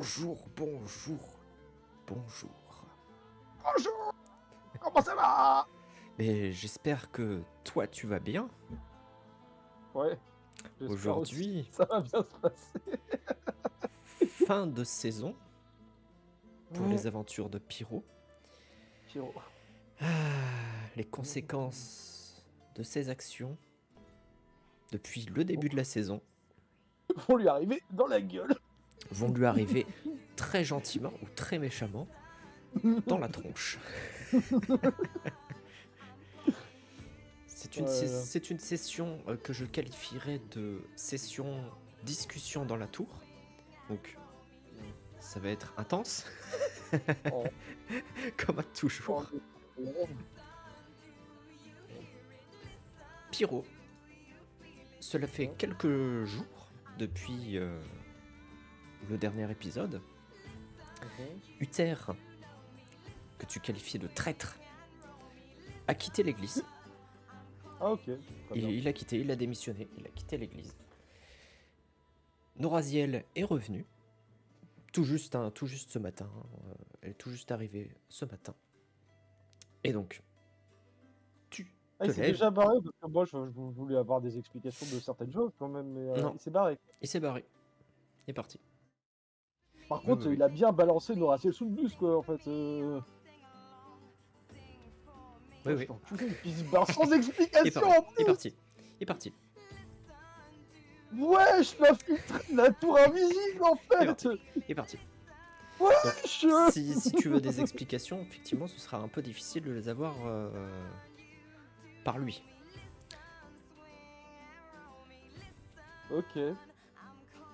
Bonjour, bonjour, bonjour. Bonjour, comment ça va? Mais j'espère que toi tu vas bien. Ouais, j'espère aussi. Aujourd'hui, Ça va bien se passer. fin de saison pour Ouais, les aventures de Pyro. Pierrot. Les conséquences de ses actions depuis le début de la saison Vont lui arriver dans la gueule. vont lui arriver très gentiment ou très méchamment dans la tronche. Voilà. C'est une session que je qualifierais de session discussion dans la tour. Donc ça va être intense, Oh, comme à oh, toujours. oh. Pyro, cela fait quelques jours depuis le dernier épisode. Uther, que tu qualifiais de traître, a quitté l'église. Ah ok, très bien. Il a quitté, il a démissionné, il a quitté l'église. Noraziel est revenue, tout juste ce matin. Elle est tout juste arrivée ce matin. Et donc, tu Ah, te il s'est lèves. déjà barré parce que moi je voulais avoir des explications de certaines choses quand même, mais Non, il s'est barré. il s'est barré. Il est parti. Par Oui, oui, contre, oui. il a bien balancé Noraciel sous le bus quoi en fait. Oui, Oh, je oui. t'ai enculé, et puis il se barre sans Il est explication parti. en Il est plus. parti. Il est parti. Wesh, la tour invisible en Il est fait. parti. Il est parti. Donc, Wesh. si tu veux des explications, effectivement, ce sera un peu difficile de les avoir par lui. Ok.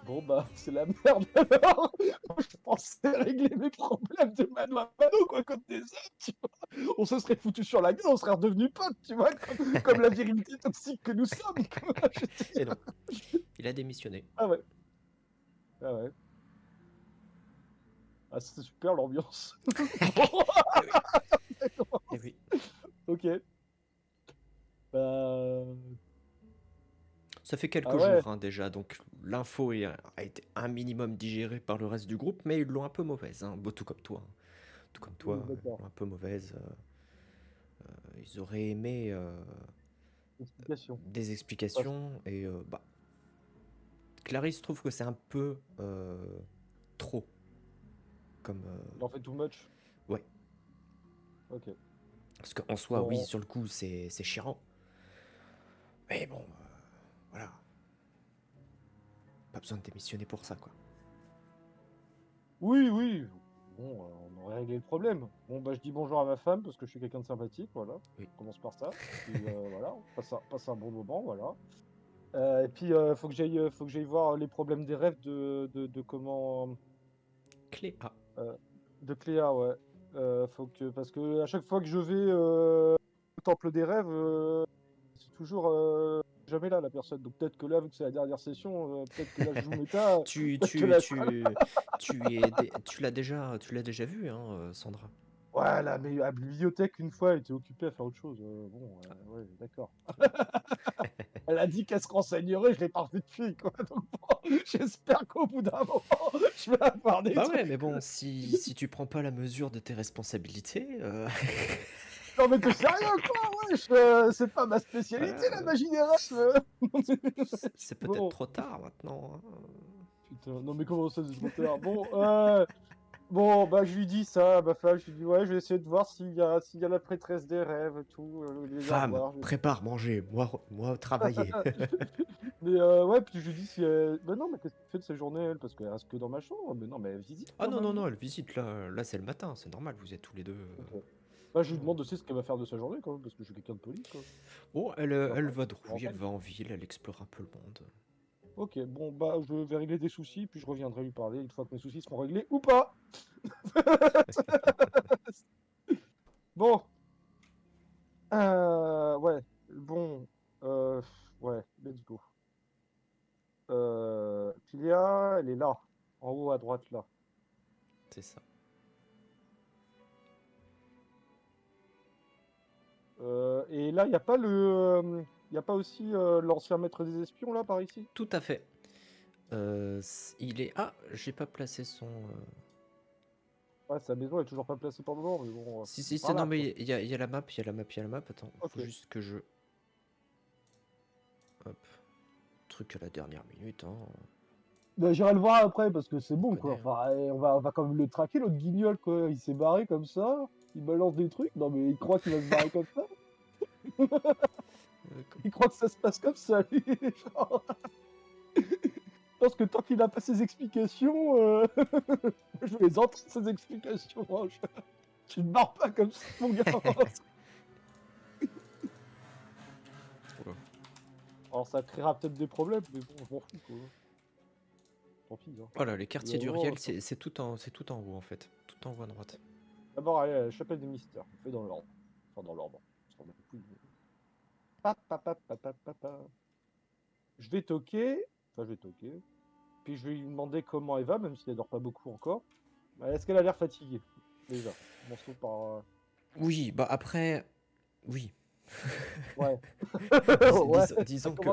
Bon bah c'est la merde alors. Moi, je pensais régler mes problèmes de mano à mano quoi comme des autres, tu vois. On se serait foutu sur la gueule, on serait redevenus potes, tu vois, comme la virilité toxique que nous sommes, quoi. Et non, il a démissionné. Ah ouais. Ah ouais. Ah c'est super l'ambiance. Bon, Eh oui, d'accord. eh oui. Ok. Bah... Ça fait Ah quelques ouais. jours hein, déjà, donc l'info a été un minimum digérée par le reste du groupe, mais ils l'ont un peu mauvaise, hein. Bon, tout comme toi. Hein. Tout comme toi, ils D'accord. l'ont un peu mauvaise. Ils auraient aimé Explication. des Parce- explications, et bah, Clarisse trouve que c'est un peu trop. Comme. Il en fait too much. Ouais. Ok. Parce qu'en soi, oui, Bon. sur le coup, c'est chiant. Mais bon, voilà. Pas besoin de démissionner pour ça, quoi. Oui, oui. Bon, on aurait réglé le problème. Bon, bah, je dis bonjour à ma femme parce que je suis quelqu'un de sympathique, voilà. Oui. On commence par ça. Puis voilà, on passe un bon moment, voilà. Et puis, faut que j'aille voir les problèmes des rêves de comment... Clé A. euh, de Cléa, ouais. Parce que à chaque fois que je vais au temple des rêves, c'est toujours jamais là, la personne. Donc peut-être que là, vu que c'est la dernière session, peut-être que là, je joue méta, Tu, peut-être que tu, là, elle sera là. tu, tu l'as déjà vu, hein, Sandra. Ouais, là, mais à la bibliothèque, une fois, elle était occupée à faire autre chose. Bon, ouais, d'accord. Elle a dit qu'elle se renseignerait, je l'ai pas revu depuis, quoi. Donc bon, j'espère qu'au bout d'un moment, je vais avoir des Bah ouais, mais trucs. bon, si tu prends pas la mesure de tes responsabilités, Non, mais t'es sérieux, quoi? Wesh, c'est pas ma spécialité, voilà, la magie des rêves. c'est peut-être Bon, trop tard maintenant. Hein. putain, non, mais comment ça, c'est trop tard? Bon, bon, bah, je lui dis ça à ma femme, je lui dis, ouais, je vais essayer de voir s'il y a la prêtresse des rêves et tout, les la Femme, voir. prépare, manger, moi travailler. Mais ouais, puis je lui dis si bah non, mais qu'est-ce qu'elle fait de sa journée, elle? Parce qu'elle reste que dans ma chambre. Mais non, mais elle visite Ah quand non, non, même. non, elle visite là c'est le matin, c'est normal, vous êtes tous les deux. Ok. Bah, je lui Non. demande aussi ce qu'elle va faire de sa journée, quand même, parce que je suis quelqu'un de poli, quoi. Bon, Bah, elle ouais, va je me drouiller, elle renseigne. va en ville, elle explore un peu le monde. Ok, bon, bah, je vais régler des soucis, puis je reviendrai lui parler une fois que mes soucis seront réglés, ou pas! Bon, ouais, bon, euh, ouais, let's go. Pilia, elle est là, en haut à droite, là. C'est ça. Et là, il n'y a pas y a pas aussi l'ancien maître des espions, là, par ici? Tout à fait. Il est... Ah, j'ai pas placé son... Ouais, sa maison est toujours pas placée pour le moment, mais bon, Si, c'est si, par non, là, quoi. mais il y a la map, il y a la map, il y a la map. Attends, faut Ok. juste que je... Hop. Truc à la dernière minute, hein. Bah, j'irai le voir après parce que c'est On bon, quoi. connaît, hein. Enfin, on va quand même le traquer, l'autre guignol, quoi. Il s'est barré comme ça. Il balance des trucs. Non, mais il croit qu'il va se barrer comme ça. Il croit que ça se passe comme ça, lui. Genre, je pense que tant qu'il n'a pas ses explications, je vais les entendre, ces explications, hein. Tu ne barres pas comme ça, mon gars. Oula. Alors, ça créera peut-être des problèmes, mais bon, je m'en fous, quoi. Tant pis, hein. Voilà, les quartiers Vraiment, d'Uriel, c'est tout en haut en fait. Tout en haut à droite. d'abord, allez à la chapelle des mystères. On fait dans l'ordre. Enfin, dans l'ordre. On s'en bat les couilles, mais- Pa, pa, pa, pa, pa, pa, pa. Je vais toquer. Enfin, je vais toquer. Puis je vais lui demander comment elle va, même si elle dort pas beaucoup encore. Est-ce qu'elle a l'air fatiguée? Déjà. Commençons par. Oui, bah après... Oui. Ouais. Ouais, Disons que...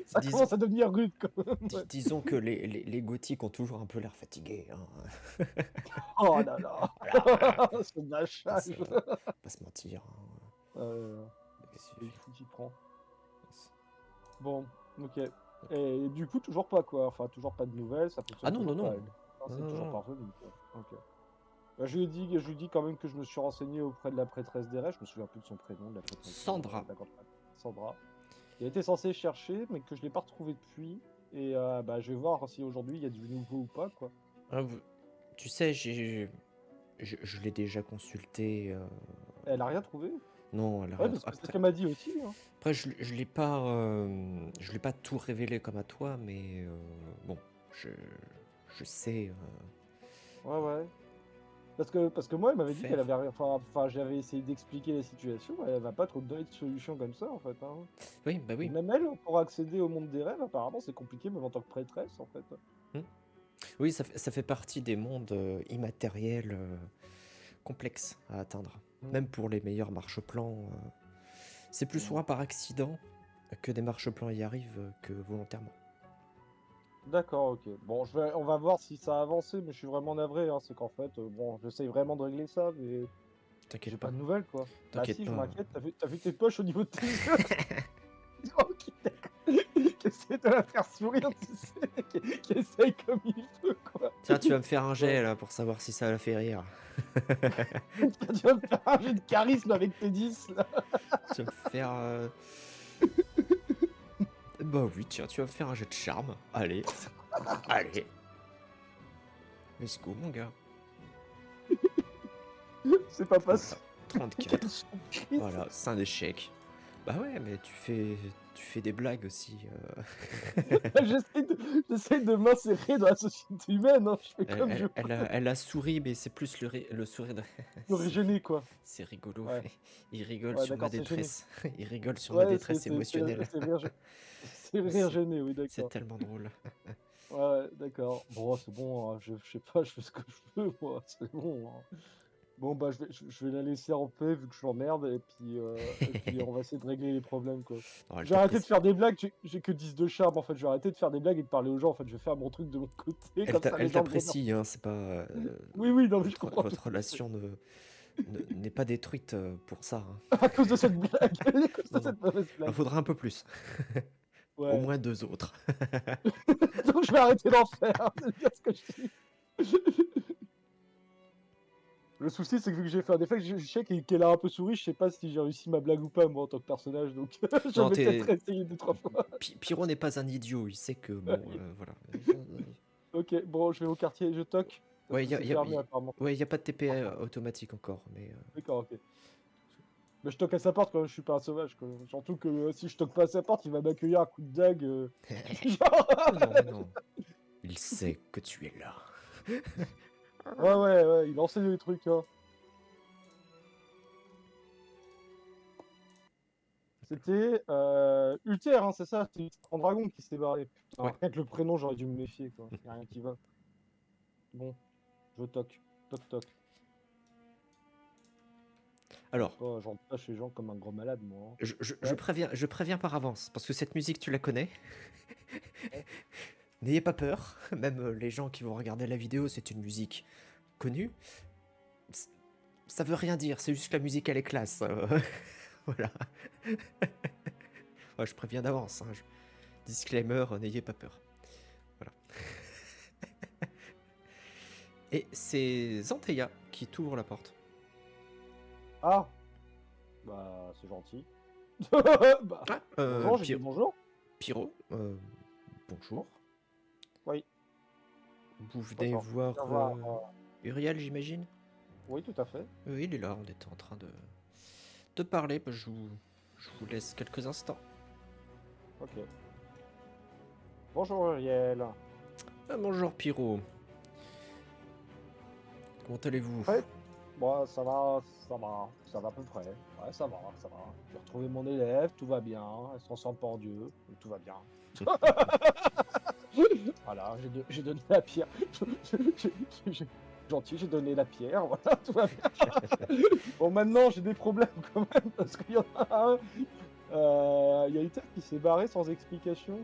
ça Disons, commence à devenir rude quand même. Ouais. disons que les gothiques ont toujours un peu l'air fatigués, hein. Oh là là. Voilà, Ce pas se, mâchage. pas se mentir, hein. Il Il suffit. fout qui prend. Bon, ok. Et du coup, toujours pas quoi. Enfin, toujours pas de nouvelles, ça Ah fonctionne non, non, toujours pas. non. Elle. Non, Non, c'est non, toujours non. pas revenu quoi. Ok. Bah, je lui dis quand même que je me suis renseigné auprès de la prêtresse des rêves. Je me souviens plus de son prénom, de la prêtresse Sandra. de la grande prêtre. Sandra. Il était censé chercher, mais que je l'ai pas retrouvé depuis. Et bah, je vais voir si aujourd'hui il y a du nouveau ou pas quoi. Ah, tu sais, je l'ai déjà consulté. Elle a rien trouvé. Non, elle a Ouais, rien. parce que c'est ce Après, qu'elle m'a dit aussi, hein. après je l'ai pas tout révélé comme à toi, mais bon, je, je sais Ouais, ouais. Parce que moi, elle m'avait dit qu'elle faire. avait rien. Enfin, j'avais essayé d'expliquer la situation. Elle va pas trop te donner de solution comme ça, en fait, hein. Oui, bah Et oui. même elle, pour accéder au monde des rêves, apparemment, c'est compliqué, même en tant que prêtresse, en fait. Hmm. Oui, ça fait partie des mondes immatériels complexes à atteindre. Mm. Même pour les meilleurs marche-plans. C'est plus Mm. souvent par accident que des marche-plans y arrivent que volontairement. D'accord, ok. Bon, on va voir si ça a avancé, mais je suis vraiment navré, hein. C'est qu'en fait, bon, j'essaye vraiment de régler ça, mais T'inquiète j'ai pas pas. de nouvelles, quoi. Bah T'inquiète si, je pas. m'inquiète. T'as vu tes poches au niveau de tes yeux? Ok, d'accord. Qui essaie de la faire sourire, tu sais, qui essaye comme il peut, quoi. Tiens, tu vas me faire un Bon. jet là pour savoir si ça la fait rire. Tu vas me faire un jeu de charisme avec tes 10 là. Tu vas me faire. Bah oui, tiens, tu vas me faire un jet de charme. Allez, allez. Let's go, mon gars. C'est pas Voilà, passé. Quelle 34. surprise. Voilà, c'est un échec. Bah ouais, mais tu fais des blagues aussi. J'essaie de m'insérer dans la société humaine, hein. Je fais Elle, comme je elle, peux. elle a souri, mais c'est plus le sourire de... J'aurais gêné, quoi. C'est rigolo. Ouais, Il rigole ouais, sur ma d'accord, c'est gêné. détresse. Il rigole sur ma Ouais, détresse émotionnelle. c'est rire C'est gêné, oui, c'est d'accord. tellement drôle. Ouais, ouais, d'accord. Bon, c'est bon, hein. Je sais pas, je fais ce que je peux, moi. C'est bon, hein. Bon, bah, je vais la laisser en paix vu que je l'emmerde, et puis on va essayer de régler les problèmes, quoi. Non, elle Je vais arrêter de t'apprécie. faire des blagues, j'ai que 10 de charme, en fait. Je vais arrêter de faire des blagues et de parler aux gens, en fait. Je vais faire mon truc de mon côté, comme ça les Elle gens me remercient. t'apprécie, hein, c'est pas... Oui, oui, non, mais je votre, comprends tout votre à fait. relation n'est pas détruite pour ça, hein. À cause de cette blague, à cause de Non, non. cette mauvaise Il en blague. faudra un peu plus. Au Ouais. moins 2 autres. Donc je vais arrêter d'en faire, c'est bien ce que je dis. Le souci, c'est que vu que j'ai fait un effet, je sais qu'elle a un peu souri, je sais pas si j'ai réussi ma blague ou pas, moi, en tant que personnage, donc je Non, vais peut-être réessayer 2, 3 fois. Pyro n'est pas un idiot, il sait que, bon, voilà. Ok, bon, je vais au quartier, je toque, parce Ouais, que c'est fermé apparemment. ouais, y a pas de TP automatique encore, mais... D'accord, ok. Mais je toque à sa porte quand même, je suis pas un sauvage, quoi. Surtout que si je toque pas à sa porte, il va m'accueillir à coup de dague. Genre... Mais non, mais non. Il sait que tu es là. Ouais, ouais, ouais, il enseigne des trucs, hein. C'était Uther, hein, c'est ça, c'est en dragon qui s'est barré. Putain, Ouais. rien que le prénom, j'aurais dû me méfier, quoi. Y a rien qui va. Bon, je toque. Toc toc. Alors, J'entre pas chez les gens comme un gros malade, moi, hein. je Ouais, préviens par avance, parce que cette musique, tu la connais. ouais. N'ayez pas peur, même les gens qui vont regarder la vidéo, c'est une musique connue. Ça veut rien dire, c'est juste que la musique elle est classe. Voilà. Ouais, je préviens d'avance. Hein, disclaimer, n'ayez pas peur. Voilà. Et c'est Zanteia qui t'ouvre la porte. Ah, bah c'est gentil. Bah, Ah, bonjour, j'ai dit bonjour. Pyro, bonjour. Oui, Vous venez bonjour. voir Viens voir. Uriel, j'imagine. Oui, tout à fait. Il est là, on était en train de parler. Bah, je vous laisse quelques instants. Ok. Bonjour Uriel. Bonjour Pyro. Comment allez-vous? Ouais, moi ça va, ça va à peu près. Ouais, ça va, ça va. J'ai retrouvé mon élève, tout va bien. Elle s'en sent pas en Dieu, donc tout va bien. Voilà, j'ai donné la pierre. Gentil, j'ai donné la pierre, voilà, tout va bien. Bon, maintenant j'ai des problèmes quand même, parce qu'il y en a un. Il y a Uther qui s'est barré sans explication.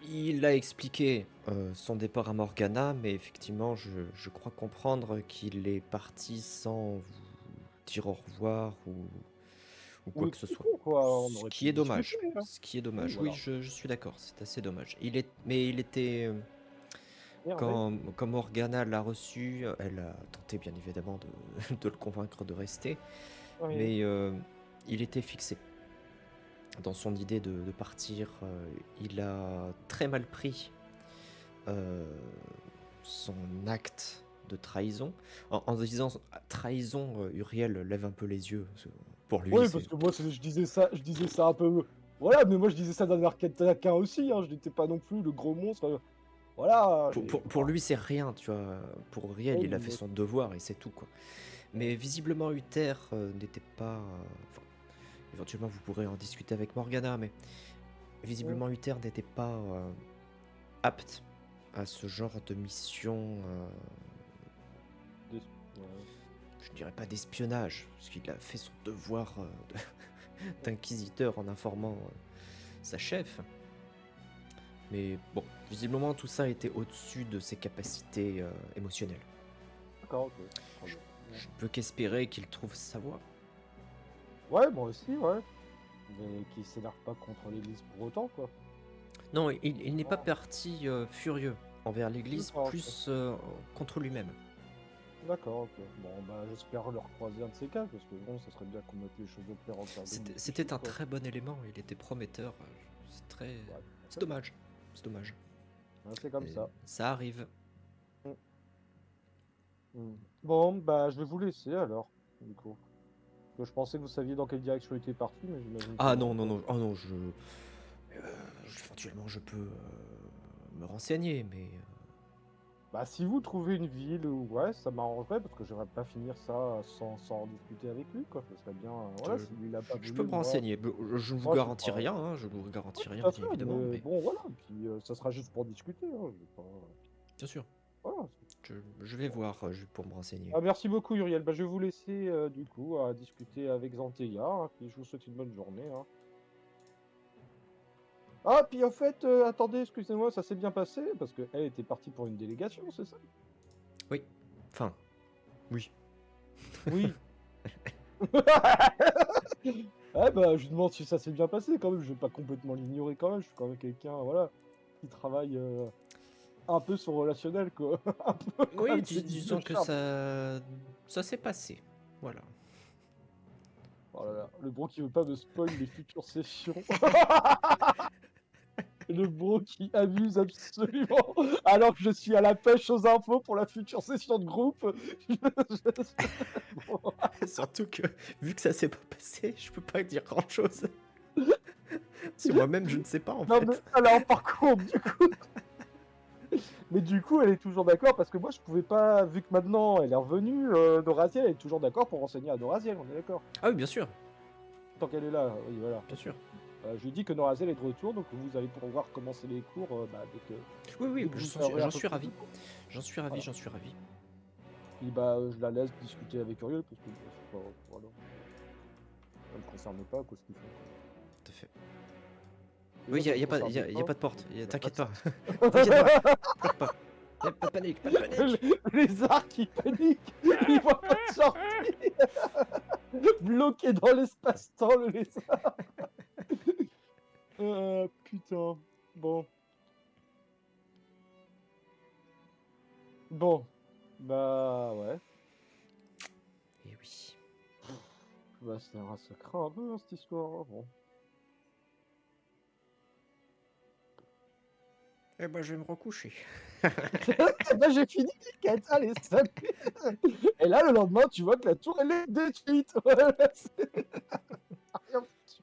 Il a expliqué son départ à Morgana, mais effectivement, je crois comprendre qu'il est parti sans vous dire au revoir ou Ou quoi que ce soit. expliquer, quoi. On Ce aurait pu qui est discuter, dommage. hein. Ce qui est Oui, dommage. Oui, voilà. je suis d'accord, c'est assez dommage. Mais il était. Énervé. Quand Morgana l'a reçu, elle a tenté bien évidemment de le convaincre de rester, Oui. mais il était fixé dans son idée de partir. Il a très mal pris euh, son acte de trahison. En disant trahison, Uriel lève un peu les yeux. Pour lui, Oui, c'est parce que moi, je disais ça un peu. Voilà, mais moi, je disais ça d'un air taquin aussi, hein. Je n'étais pas non plus le gros monstre. Voilà. pour lui c'est rien, tu vois. Pour Uriel, Oui, il a fait mais- son devoir et c'est tout quoi. Mais visiblement Uther n'était pas. Enfin, éventuellement vous pourrez en discuter avec Morgana, mais Mm. visiblement Uther n'était pas apte à ce genre de mission. Des- ouais. Je dirais pas d'espionnage, parce qu'il a fait son devoir d'inquisiteur en informant sa chef. Mais bon, visiblement tout ça était au-dessus de ses capacités émotionnelles. D'accord, ok. Très Je, bien. je ne peux qu'espérer qu'il trouve sa voie. Ouais, moi aussi, ouais. Mais qui s'énerve pas contre l'église pour autant, quoi. Non, il n'est pas Oh, parti furieux envers l'Église, d'accord, ok. plus contre lui-même. D'accord, ok. Bon, bah, j'espère le recroiser un de ces quatre, parce que bon, ça serait bien qu'on mette les choses au clair en termes de discussion, C'était un quoi. très bon élément, il était prometteur. C'est très... Ouais, C'est tout à fait. dommage. C'est dommage. Ouais, c'est comme Mais ça. ça arrive. Mm. Mm. Bon, bah, je vais vous laisser alors, du coup. Que je pensais que vous saviez dans quelle direction il était parti, mais j'imagine que Ah non, non, non, quoi. non, oh non, éventuellement je peux me renseigner, mais... Bah, si vous trouvez une ville où, ouais, ça m'arrangerait, parce que j'aimerais pas finir ça sans en discuter avec lui, quoi. Ce serait bien, voilà, je, s'il a pas je peux voulu, me moi, renseigner. Je ne vous moi, c'est garantis pas. rien, hein, je ne vous Ouais, garantis rien, tout à bien fait, évidemment, mais mais bon, voilà, puis ça sera juste pour discuter, hein, je vais pas. bien sûr, Voilà. je vais Bon. voir pour me renseigner. Ah, merci beaucoup, Uriel. Bah, je vais vous laisser, du coup, à discuter avec Zanteia, hein, puis je vous souhaite une bonne journée, hein. Ah, puis en fait, attendez, excusez-moi, ça s'est bien passé, parce qu'elle était partie pour une délégation, c'est ça? Oui, enfin, oui. Oui. Ouais, bah, je lui demande si ça s'est bien passé quand même, je vais pas complètement l'ignorer quand même, je suis quand même quelqu'un, voilà, qui travaille un peu son relationnel, quoi. Un peu quand Oui, même, c'est une de disons que charme. ça s'est passé. Voilà. Oh là là, le bro qui veut pas me spoil les futures sessions. Le bro qui abuse absolument, alors que je suis à la pêche aux infos pour la future session de groupe. Bon. Surtout que, vu que ça s'est pas passé, je peux pas dire grand-chose. Sur moi-même, je ne sais pas en Non mais fait. alors par contre, du coup, mais du coup, elle est toujours d'accord parce que moi, je pouvais pas, vu que maintenant elle est revenue, Noraziel, elle est toujours d'accord pour enseigner à Noraziel, on est d'accord. Ah oui, bien sûr, Tant qu'elle est là, oui, voilà, bien ok. sûr. Je lui dis que Noraziel est de retour, donc vous allez pouvoir commencer les cours bah, Oui, oui, dès que vous aurez un j'en peu suis plus de ravi. cours. J'en suis ravi, Voilà. j'en suis ravi. Puis bah, je la laisse discuter avec Uriel parce que bah, c'est pas, voilà, ça me concerne pas, quoi, ce qu'ils font, quoi. Tout à fait. Oui, Déjà, il y a ça pas, sert y a bien. pas de porte. Y a pas T'inquiète de- pas. T'inquiète pas. T'inquiète pas. Pas de panique, pas de panique. Les arcs qui paniquent, ils voient pas de sortie. Bloqué dans l'espace-temps, le lézard. Putain. Bon. Bon. Bah ouais. Et oui. Bah ça craint un peu hein, cette histoire. Hein. Bon. Eh ben, je vais me recoucher. Bah j'ai fini les quêtes, allez, salut. Et là le lendemain, tu vois que la tour elle est détruite. Voilà, rien foutu.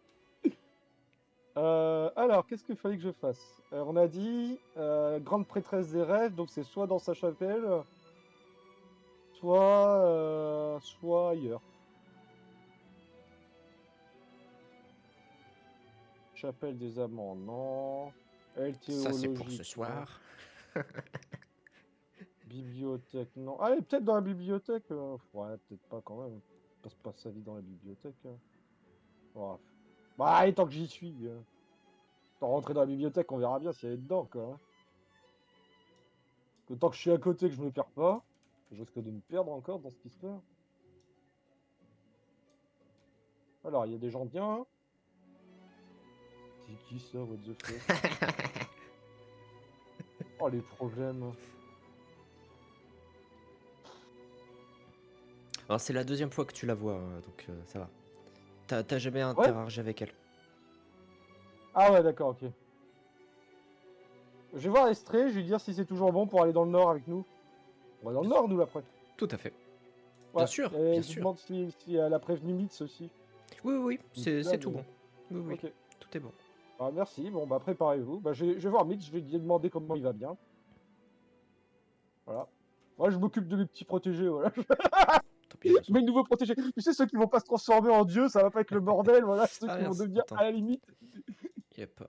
Alors, qu'est-ce qu'il fallait que je fasse? On a dit grande prêtresse des rêves, donc c'est soit dans sa chapelle, soit ailleurs. Chapelle des amants, non. Elle Ça, c'est pour ce théologique, non. soir. Bibliothèque, non. Allez, peut-être dans la bibliothèque. Ouais, peut-être pas quand même. Passe pas sa vie dans la bibliothèque. Ouais. Bah, allez, tant que j'y suis. Tant rentrer dans la bibliothèque, on verra bien si elle est dedans, quoi. Hein. Que tant que je suis à côté, que je me perds pas, je risque de me perdre encore dans cette histoire. Alors, il y a des gens bien. C'est qui ça, what the fuck? Oh, les problèmes. Alors, c'est la deuxième fois que tu la vois, donc ça va. T'as jamais Ouais? interagi avec elle. Ah ouais, d'accord, ok. Je vais voir Estrée, je vais lui dire si c'est toujours bon pour aller dans le nord avec nous. On va dans le Bien sûr. nord, nous, après. Tout à fait. Bien Ouais, sûr, et bien je lui sûr. demande si elle a prévenu Mitz aussi. Oui, oui, oui, Il était là, c'est tout mais... bon. Oui, oui, Ok. tout est bon. Ah, merci, bon, bah préparez-vous. Bah, je vais voir Mitz, je vais lui demander comment il va bien. Voilà. Moi, je m'occupe de mes petits protégés, voilà. Tant pis, Jason. Mes nouveaux protégés. Tu sais, ceux qui vont pas se transformer en dieu, ça va pas être le bordel, voilà. Ceux Ah, qui vont mince, devenir, attends. à la limite, Il n'y a pas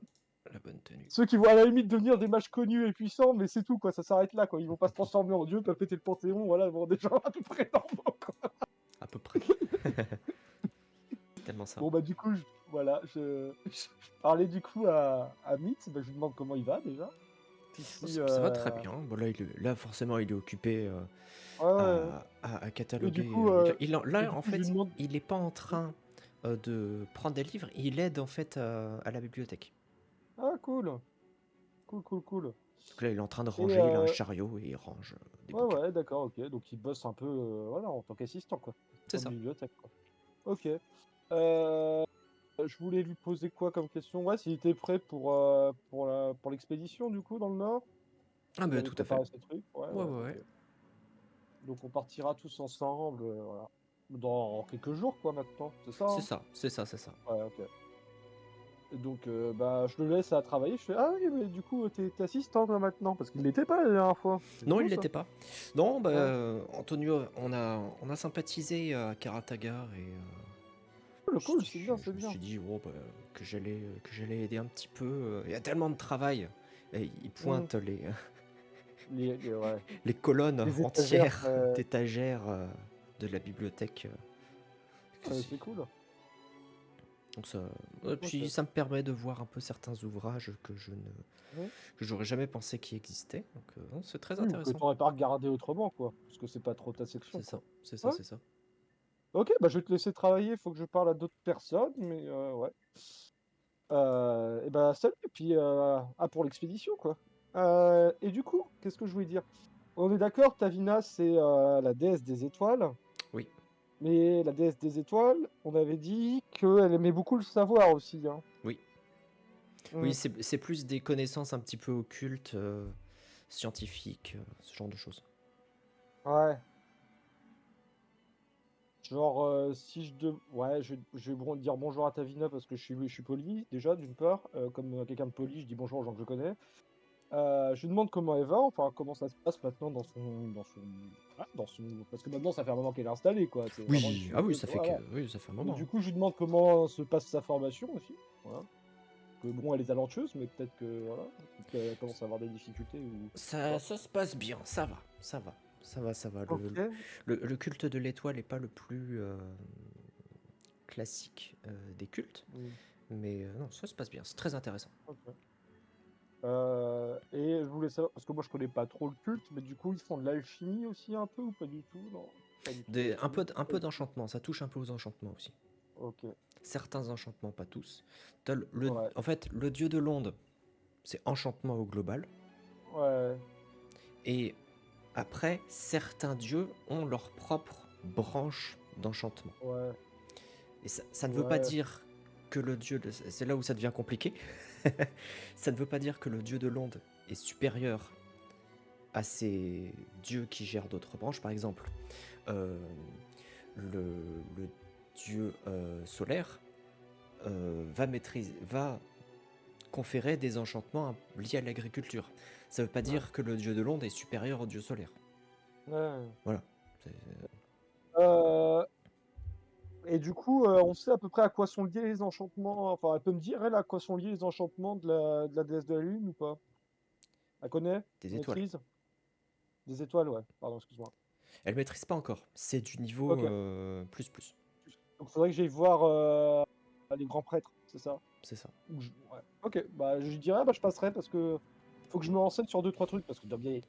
la bonne tenue. ceux qui vont à la limite devenir des mages connus et puissants, mais c'est tout, quoi. Ça s'arrête là, quoi. Ils vont pas se transformer en dieu, pas péter le panthéon, voilà. Bon, des gens à peu près normaux, quoi. À peu près. Tellement ça. Bon, bah, du coup, voilà. Je parlais du coup à Mitz, bah, je lui demande comment il va déjà. Puis Oh, si. ça va très bien. Bon, là, forcément, il est occupé Ouais, ouais. à Et du cataloguer. coup, Là, en je lui fait, demande. il n'est pas en train de prendre des livres. Il aide, en fait, à la bibliothèque. Ah, cool. Cool, cool, cool. Donc là, il est en train de Et ranger. Il a un chariot et il range des ouais, bouquins. ouais, d'accord, ok. Donc il bosse un peu, voilà, en tant qu'assistant, quoi. C'est Assistant de ça. bibliothèque, quoi. Ok. Je voulais lui poser quoi comme question? Ouais, s'il était prêt pour l'expédition, du coup, dans le Nord. Ah, Il ben, avait tout à fait. préparé ses trucs. Ouais, Ouais, ouais, ouais, ok. ouais. Donc on partira tous ensemble, voilà. Dans quelques jours, quoi, maintenant. C'est ça, C'est hein? ça, c'est ça, c'est ça. Ouais, ok. Et donc, bah, je le laisse à travailler. Je fais, ah oui, mais du coup, t'es assistant, toi, maintenant. Parce qu'il l'était pas la dernière fois. C'est Non, cool, il ça. l'était pas. Non, bah, Ouais. Antonio, on a sympathisé à Karatagar et Cool, je, cool, c'est bien, c'est je me bien. suis dit oh, bah, que j'allais aider un petit peu. Il y a tellement de travail. Et il Hmm. pointe Ouais. les colonnes Les étagères, entières d'étagères de la bibliothèque. Que ouais, c'est- c'est cool. Donc ça, puis Ok. ça me permet de voir un peu certains ouvrages Mhm. que j'aurais jamais pensé qu'ils existaient. Donc non, c'est très Oui, ou que intéressant. t'aurais pas regardé autrement, quoi. Parce que c'est pas trop ta section, C'est ça, quoi. c'est ça, Ouais. c'est ça. Ok, bah je vais te laisser travailler, faut que je parle à d'autres personnes, mais ouais. Et bah salut, et puis pour l'expédition, quoi. Et du coup, qu'est-ce que je voulais dire? On est d'accord, Tavina, c'est la déesse des étoiles, Oui. mais la déesse des étoiles, on avait dit qu'elle aimait beaucoup le savoir aussi, hein. Oui. Oui, Hmm. c'est plus des connaissances un petit peu occultes, scientifiques, ce genre de choses. Ouais. Genre, si ouais, je vais dire bonjour à Tavina parce que je suis poli, déjà, d'une part. Comme quelqu'un de poli, je dis bonjour aux gens que je connais. Je lui demande comment elle va, enfin, comment ça se passe maintenant dans son. Parce que maintenant, ça fait un moment qu'elle est installée, quoi. C'est vraiment une Oui, ah oui, fougueuse, ça fait que, voilà. oui, ça fait un Donc, moment. du Hein. coup, je lui demande comment se passe sa formation aussi. Voilà. Que bon, elle est talentueuse, mais peut-être que, voilà, peut-être qu'elle commence à avoir des difficultés ou. Je sais Ça pas. se passe bien, ça va, ça va, ça va, ça va. Ok. Le culte de l'étoile n'est pas le plus classique des cultes, Mm. Mais non, ça se passe bien, c'est très intéressant. Ok. Et je voulais savoir, parce que moi je connais pas trop le culte, mais du coup ils font de l'alchimie aussi un peu ou pas du tout? Non, pas du tout d'alchimie. Un peu d'enchantement, ça touche un peu aux enchantements aussi. Ok, Certains enchantements, pas tous. ouais, En fait, le dieu de l'onde, c'est enchantement au global. ouais, Et après, certains dieux ont leur propre branche d'enchantement. ouais, Et ça ne veut pas ouais, dire que le dieu... C'est là où ça devient compliqué. Ça ne veut pas dire que le dieu de l'onde est supérieur à ces dieux qui gèrent d'autres branches. Par exemple, euh, le dieu solaire va conférer des enchantements liés à l'agriculture. Ça ne veut pas ouais, dire que le dieu de l'onde est supérieur au dieu solaire. ouais. Voilà. Euh, et du coup, on sait à peu près à quoi sont liés les enchantements. Enfin, elle peut me dire, elle, à quoi sont liés les enchantements de la déesse de la lune ou pas? Elle connaît? Des étoiles. Maîtrise? Des étoiles, ouais. Pardon, excuse-moi. Elle maîtrise pas encore. C'est du niveau Ok. plus plus. Donc, faudrait que j'aille voir les grands prêtres, c'est ça? C'est ça. Ouais. Ok, bah je lui dirais, bah je passerai parce que faut que je me renseigne sur deux, trois trucs parce qu'il doit bien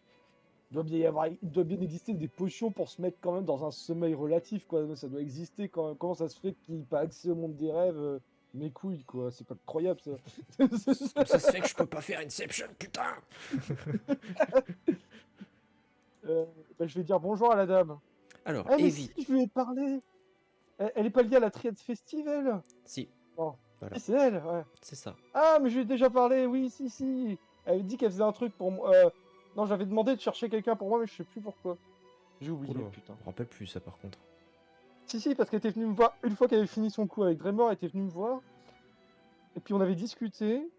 y avoir, il doit bien exister des potions pour se mettre quand même dans un sommeil relatif, quoi. Ça doit exister quand même. Comment ça se fait qu'il n'ait pas accès au monde des rêves, mes couilles, quoi. C'est pas incroyable, ça. Comment ça se fait que je peux pas faire Inception, putain? Euh, bah, je vais dire bonjour à la dame. Alors, Ah, mais si, Evie. je lui ai parlé. Elle est pas liée à la Triade Festival. Si, Bon. voilà. Si, c'est elle, ouais. C'est ça. Ah, mais je lui ai déjà parlé, oui, si, si. Elle dit qu'elle faisait un truc pour moi. Non, j'avais demandé de chercher quelqu'un pour moi, mais je sais plus pourquoi. J'ai oublié, Oula, putain. je me rappelle plus ça par contre. Si, si, parce qu'elle était venue me voir une fois qu'elle avait fini son coup avec Draymore, elle était venue me voir. Et puis on avait discuté.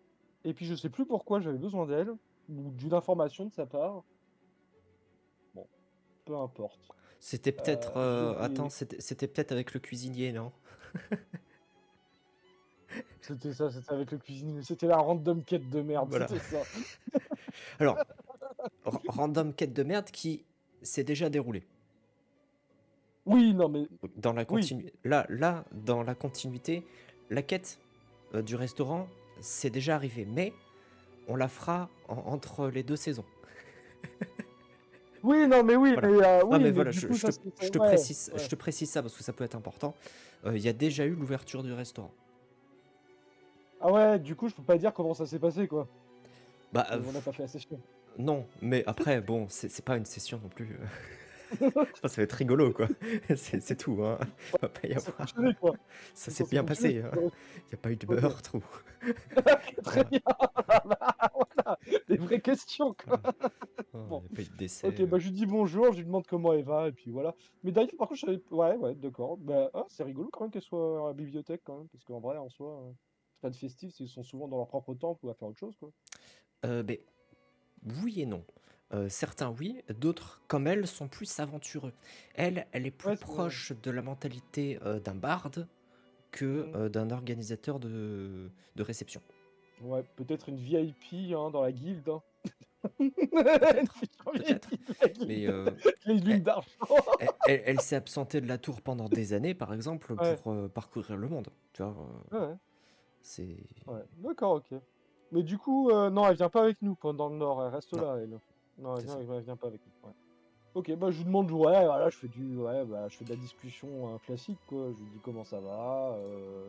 Et puis je sais plus pourquoi j'avais besoin d'elle. Ou d'une information de sa part. Bon, peu importe. C'était peut-être... J'ai Attends, oublié. c'était peut-être avec le cuisinier, non? C'était ça, c'était avec le cuisinier. C'était la random quête de merde, Voilà. c'était ça. Alors, random quête de merde qui s'est déjà déroulée. Oui, non, mais. Dans la Oui. là, dans la continuité, la quête du restaurant, c'est déjà arrivé. Mais on la fera entre les deux saisons. Oui, non, mais oui, Voilà. Non, oui, mais mais voilà, du coup, ça, ouais, je ouais. te précise ça parce que ça peut être important. Il y a déjà eu l'ouverture du restaurant. Ah ouais, du coup, je peux pas dire comment ça s'est passé, quoi. Bah, On n'a pas fait la session. non, mais après, bon, c'est pas une session non plus. Enfin, ça va être rigolo, quoi. C'est tout, hein. Va pas y C'est censé avoir. fonctionner, quoi. Ça C'est s'est censé bien fonctionner. passé, hein. Y a pas eu de Ok. meurtre ou. Très Voilà. bien. Voilà. Des vraies questions, quoi. Voilà. Non, Bon. y a pas eu de Ok, décès. bah je lui dis bonjour, je lui demande comment elle va, et puis voilà. Mais d'ailleurs, par contre, je savais... Ouais, ouais, d'accord. Bah, ah, c'est rigolo quand même qu'elle soit à la bibliothèque, quand même, parce qu'en vrai, en soi, c'est pas de festif, ils sont souvent dans leur propre temple ou à faire autre chose, quoi. Mais oui et non. Certains oui, d'autres, comme elle, sont plus aventureux. Elle est plus Ouais, c'est... proche de la mentalité d'un barde que Mm. d'un organisateur de réception. Ouais, peut-être une VIP hein, dans la guilde. Hein. Une Peut-être, future peut-être. VIP de la Mais guilde. Les elle, lunes d'argent. elle s'est absentée de la tour pendant des années, par exemple, Ouais, pour parcourir le monde. Tu vois, ouais, c'est... ouais. D'accord, ok. Mais du coup, non, elle vient pas avec nous pendant le Nord, elle reste Non, là, elle. Non, c'est ça. elle vient pas avec nous. Ouais. Ok, bah je lui demande, ouais, voilà, ouais, bah, je fais de la discussion classique, quoi. Je lui dis comment ça va,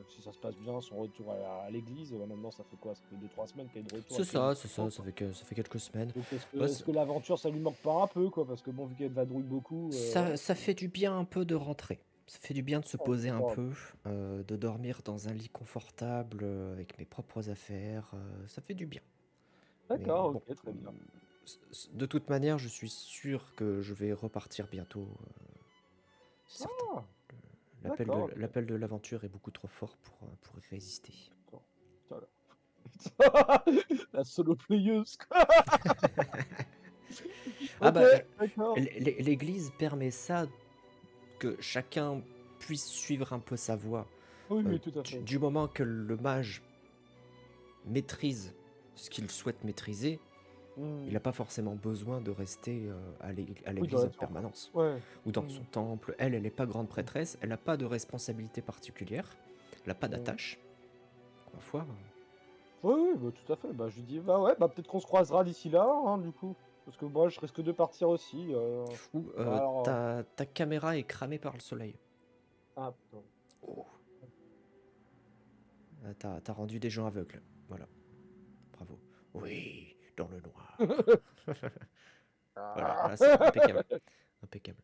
si ça se passe bien, son retour à l'église. Maintenant, ça fait quoi? Ça fait 2 3 semaines qu'elle est de retour avec les C'est enfants, ça, quoi. ça fait quelques semaines. Donc Ouais, est-ce que l'aventure, ça lui manque pas un peu, quoi? Parce que bon, vu qu'elle vadrouille beaucoup, voilà. ça fait du bien un peu de rentrer. Ça fait du bien de se Oh, poser un adorable. peu, de dormir dans un lit confortable avec mes propres affaires. Ça fait du bien. Mais D'accord, bon, ok, très bien. de toute manière, je suis sûr que je vais repartir bientôt. C'est certain. Ah, d'accord, ok. L'appel de l'aventure est beaucoup trop fort pour y résister. D'accord. Putain, la solo playeuse, quoi. Ah Ok, bah, d'accord. l'église permet ça, que chacun puisse suivre un peu sa voie. Oui, oui, tout à fait. Du moment que le mage maîtrise ce qu'il souhaite maîtriser, il Hmm. n'a pas forcément besoin de rester à Oui, dans l'église la en tour, quoi. permanence. Ouais. Ou dans Hmm. son temple. Elle n'est pas grande prêtresse, elle n'a pas de responsabilité particulière, elle n'a pas Hmm. d'attache, ma foi. Oui, oui, bah, tout à fait. Bah, je lui dis, bah ouais, bah peut-être qu'on se croisera d'ici là, hein, du coup. Parce que moi, je risque de partir aussi. Ou Alors, ta caméra est cramée par le soleil. ah, putain. Oh. T'as rendu des gens aveugles. Voilà. Bravo. Oui, dans le noir. Voilà, là c'est impeccable. Impeccable.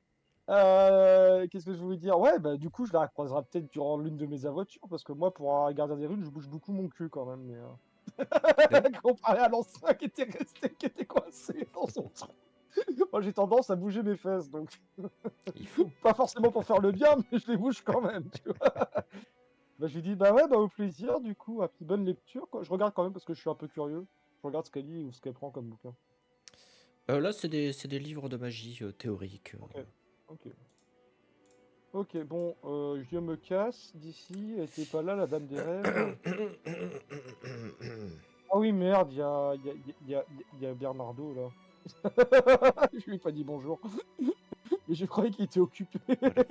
Qu'est-ce que je voulais dire? Ouais, bah du coup, je la croisera peut-être durant l'une de mes aventures, parce que moi, pour un gardien des runes, je bouge beaucoup mon cul quand même. Mais, Mais oui, comparé à l'ancien qui était coincé dans son truc. Moi, j'ai tendance à bouger mes fesses, donc il faut. pas forcément pour faire le bien, mais je les bouge quand même, tu vois. Bah, je lui dis, bah ouais, bah au plaisir, du coup, et puis bonne lecture, quoi. Je regarde quand même parce que je suis un peu curieux. Je regarde ce qu'elle lit ou ce qu'elle prend comme bouquin. Là, c'est des livres de magie théorique. Ok, ok. Ok, bon, je me casse d'ici. Elle était pas là, la dame des rêves. Ah oui, merde, il y a Bernardo, là. Je lui ai pas dit bonjour. Mais je croyais qu'il était occupé. Voilà.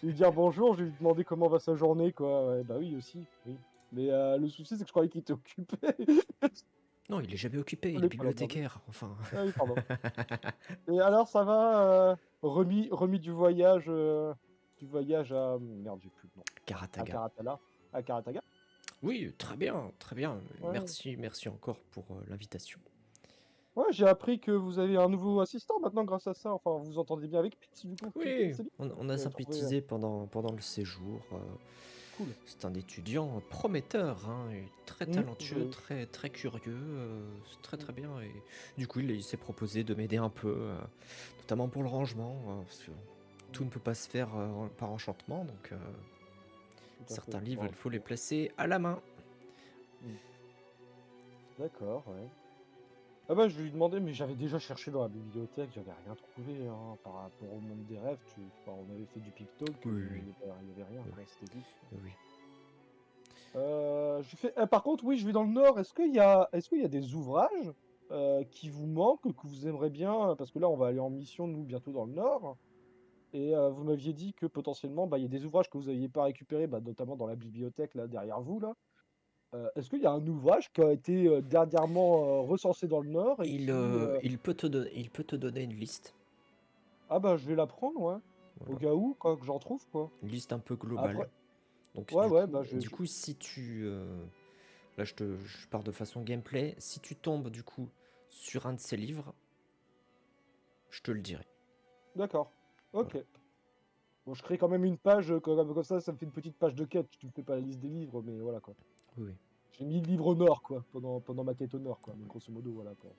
Je vais lui dire bonjour, je vais lui demander comment va sa journée, quoi. Ouais, bah oui, aussi, oui. Mais le souci, c'est que je croyais qu'il était occupé. Non, il est jamais occupé, Je il est l'ai pas l'emmerder. bibliothécaire, enfin. Ah oui, pardon. Et alors, ça va, remis du voyage à... Merde, j'ai plus le nom. À Karataga. Karatala. À Karataga? Oui, très bien, très bien. Ouais. Merci encore pour l'invitation. Ouais, j'ai appris que vous avez un nouveau assistant maintenant grâce à ça. Enfin, vous vous entendez bien avec Pete, du coup. Oui, C'est bien. on a Vous avez trouvé... sympathisé pendant le séjour. cool. C'est un étudiant prometteur, hein, et très talentueux, Je... très curieux, c'est très mm, très bien. Et du coup, il s'est proposé de m'aider un peu, notamment pour le rangement, parce que tout mm, ne peut pas se faire par enchantement, donc tout à fait. certains livres, Bon, il faut les placer à la main. mm. D'accord, ouais. Ah bah, je lui ai demandé, mais j'avais déjà cherché dans la bibliothèque, j'avais rien trouvé hein, par rapport au monde des rêves. Enfin, on avait fait du Pictalk, Oui, mais oui, il y avait rien, oui, quoi, c'était vide. oui. Je fais... par contre, oui, je vais dans le Nord. Est-ce qu'il y a des ouvrages qui vous manquent, que vous aimeriez bien? Parce que là, on va aller en mission, nous, bientôt dans le Nord. Et vous m'aviez dit que potentiellement, bah, il y a des ouvrages que vous n'aviez pas récupérés, bah, notamment dans la bibliothèque, là, derrière vous, là. Est-ce qu'il y a un ouvrage qui a été dernièrement recensé dans le Nord et qui... Il peut te donner une liste, Ah bah, je vais la prendre, ouais. Au voilà, cas où, quoi, que j'en trouve, quoi. une liste un peu globale. Après, Donc ouais, ouais, bah, du coup, si tu, là je pars de façon gameplay, si tu tombes du coup sur un de ces livres, je te le dirai. d'accord. Voilà. Ok. Bon, je crée quand même une page, comme ça, ça me fait une petite page de quête. Tu me fais pas la liste des livres, mais voilà, quoi. Oui, oui. J'ai mis le livre au nord, quoi, pendant ma quête au nord, quoi. Mais grosso modo, voilà, quoi.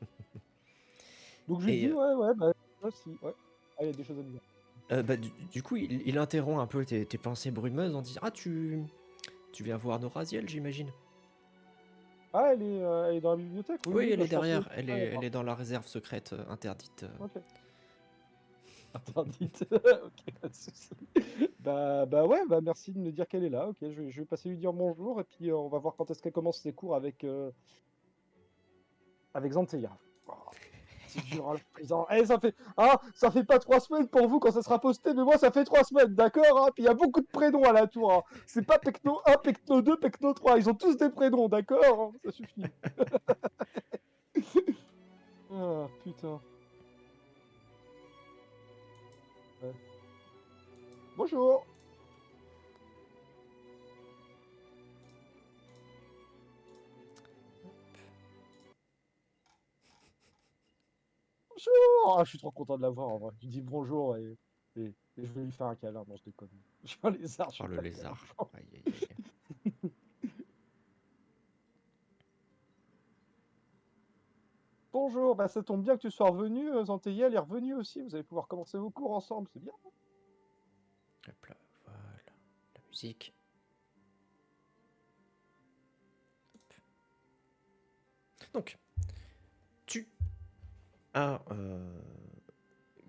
Donc je lui Et dis, ouais, ouais, bah, si, ouais. Ah, il y a des choses à dire. bah, du coup, il interrompt un peu tes pensées brumeuses en disant: Ah, tu viens voir Noraziel, j'imagine. Ah, elle est dans la bibliothèque? Oui, Oui, oui, elle bah, est je pensais. derrière, Ouais, elle est dans la réserve secrète interdite. ok. Interdite. Ok, pas de souci. Bah ouais, bah merci de me dire qu'elle est là. Ok, je vais passer lui dire bonjour et puis on va voir quand est-ce qu'elle commence ses cours avec Zanteia. Oh, c'est dur, hein, la prison. Eh, ça fait pas 3 semaines pour vous quand ça sera posté, mais moi ça fait 3 semaines, d'accord, hein. Puis il y a beaucoup de prénoms à la tour, hein. C'est pas Pecno 1, Pecno 2, Pecno 3. Ils ont tous des prénoms, d'accord, hein. Ça suffit. Ah, putain. Ouais. Bonjour. Bonjour! Ah, je suis trop content de la voir en vrai. Je dis bonjour et je vais lui faire un câlin. Non, je déconne. Je suis un lézard, je Oh, fais le pas de câlin. lézard. Aïe, aïe, aïe. Bonjour, bah ça tombe bien que tu sois revenu. Zanteia, elle est revenue aussi. Vous allez pouvoir commencer vos cours ensemble, c'est bien. Hop là, voilà. La musique. Donc, tu as.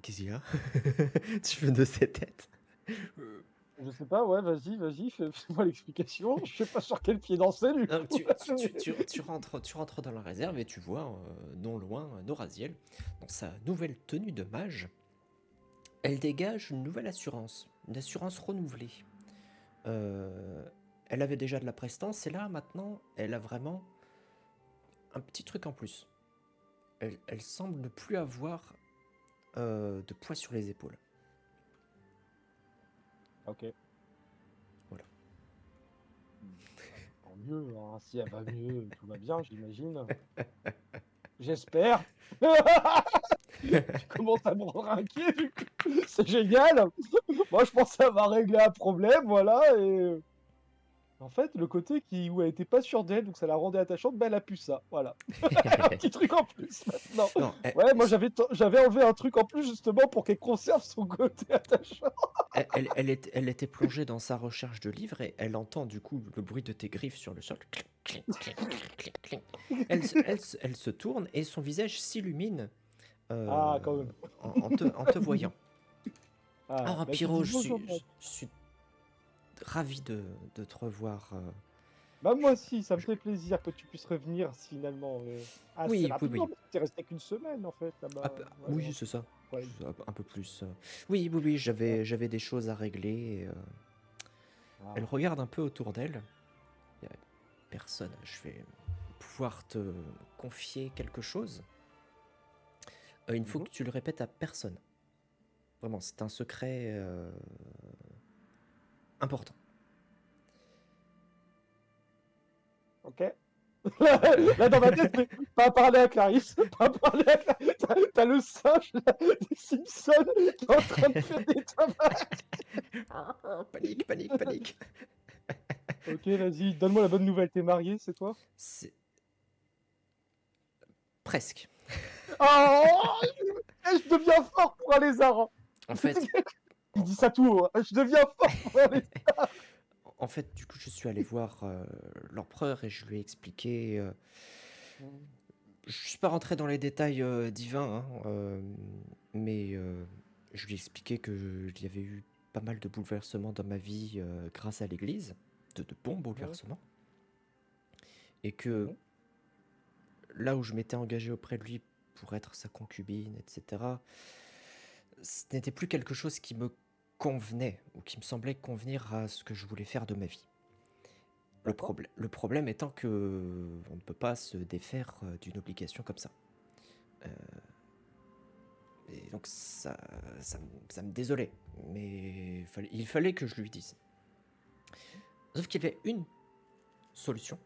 Qu'est-ce qu'il y a? Tu fais de ces têtes. Je sais pas, ouais, vas-y, fais-moi l'explication. Je sais pas sur quel pied danser du Donc, coup. tu rentres dans la réserve et tu vois, non loin, Noraziel, dans sa nouvelle tenue de mage. Elle dégage une nouvelle assurance, une assurance renouvelée. Euh, elle avait déjà de la prestance, et là, maintenant, elle a vraiment un petit truc en plus. Elle semble ne plus avoir de poids sur les épaules. Ok. Voilà. Tant mieux, hein. Si elle va mieux, tout va bien, j'imagine. J'espère. Tu commences à me rendre inquiet, du coup. C'est génial. Moi, je pense que ça va régler un problème, voilà. Et en fait, le côté où elle était pas sûre d'elle, donc ça la rendait attachante, ben elle a pu ça, voilà. Un petit truc en plus maintenant. Non, Ouais, moi j'avais enlevé un truc en plus justement pour qu'elle conserve son côté attachant. elle était plongée dans sa recherche de livres et elle entend du coup le bruit de tes griffes sur le sol. Clic, clic, clic, clic, clic, clic. Elle se tourne et son visage s'illumine Ah, quand même. en te voyant. Ah, Ah, bah tu dis Pyro, bonjour. je suis ravi de te revoir. Bah moi Je- aussi, ça me je- fait plaisir que tu puisses revenir finalement. Assez Oui, oui, rapidement, oui. parce que t'es resté qu'une semaine en fait là-bas. Ouais, Oui, c'est ça. ouais. Un peu plus. Oui, oui, oui, j'avais des choses à régler. Elle Ah. regarde un peu autour d'elle. Il n'y a personne. Je vais pouvoir te confier quelque chose. Il faut Mhm. que tu le répètes à personne. Vraiment, c'est un secret important. Ok. Là, dans ma tête, c'est pas parler à Clarisse, pas parler à Clarisse. T'as le singe là, des Simpsons qui est en train de faire des tomates. Panique, panique, panique. Ok, vas-y, donne-moi la bonne nouvelle. T'es marié, c'est quoi? C'est presque. Oh, je deviens fort pour un lézard. En fait, Il en, dit ça tout haut, hein. Je deviens fort pour un lézard. en fait, du coup, je suis allé voir l'empereur et je lui ai expliqué. Je suis pas rentré dans les détails divins, hein, mais je lui ai expliqué que il y avait eu pas mal de bouleversements dans ma vie grâce à l'Église, de bons Mhm, bouleversements, et que mhm. là où je m'étais engagé auprès de lui pour être sa concubine, etc., ce n'était plus quelque chose qui me convenait ou qui me semblait convenir à ce que je voulais faire de ma vie. D'accord. Le problème étant que on ne peut pas se défaire d'une obligation comme ça. Euh, et donc ça me désolait, mais il fallait que je lui dise. Sauf qu'il y avait une solution